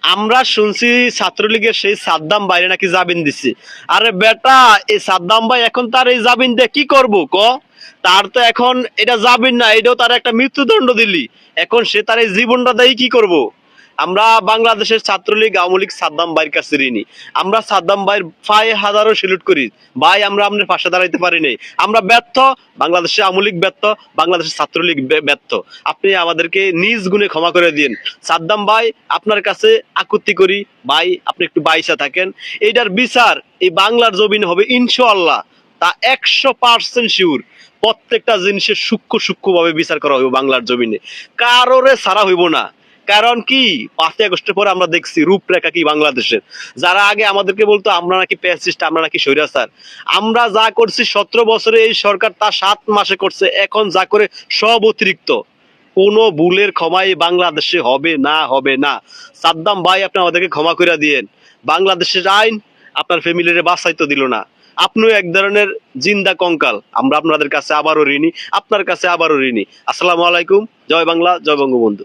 আমরা শুনছি ছাত্রলীগের সেই সাদ্দাম বাইরে নাকি জামিন দিচ্ছে। আরে বেটা, এই সাদ্দাম ভাই এখন তার এই জামিন দিয়ে কি করব ক? তার তো এখন এটা জামিন না, এটাও তার একটা মৃত্যুদণ্ড দিলি। এখন সে তার এই জীবনটা দিয়ে কি করব? আমরা বাংলাদেশের ছাত্রলীগ আওয়ামী লীগ সাদ্দাম ভাইয়ের কাছে ঋণী। আমরা সাদ্দাম ভাইয়ের পায়ে হাজারো সেলুট করি। ভাই, আমরা আপনার পাশে দাঁড়াইতে পারি নাই, আমরা ব্যর্থ। বাংলাদেশের আওয়ামী লীগ ব্যর্থ, বাংলাদেশের ছাত্রলীগ ব্যর্থ। আপনি আমাদেরকে নিজ গুণে ক্ষমা করে দিন। সাদ্দাম ভাই, আপনার কাছে আকুতি করি, ভাই আপনি একটু বাইসা থাকেন। এইটার বিচার এই বাংলার জমিনে হবে ইনশাআল্লাহ। তা 100% শিওর। প্রত্যেকটা জিনিসের সূক্ষ্ম সূক্ষ্ম ভাবে বিচার করা হইব বাংলার জমিনে, কারোরে ছাড়া হইব না। কারণ কি, 5ই আগস্টের পরে আমরা দেখছি রূপরেখা কি বাংলাদেশের। যারা আগে আমাদেরকে বলতো আমরা নাকি প্যাসিস্ট, আমরা নাকি স্বৈরাচার, আমরা যা করছি 17 বছরে এই সরকার তা 7 মাসে করছে। এখন যা করে সব অতিরিক্ত। কোনো ভুলের ক্ষমা এই বাংলাদেশে হবে না, হবে না। সাদ্দাম ভাই, আপনি আমাদেরকে ক্ষমা করে দিয়েন। বাংলাদেশের আইন আপনার ফ্যামিলিরে বাঁচাইতে দিল না। আপনিও এক ধরনের জিন্দা কঙ্কাল। আমরা আপনাদের কাছে আবারও ঋণী, আপনার কাছে আবারও ঋণী। আসসালামু আলাইকুম। জয় বাংলা, জয় বঙ্গবন্ধু।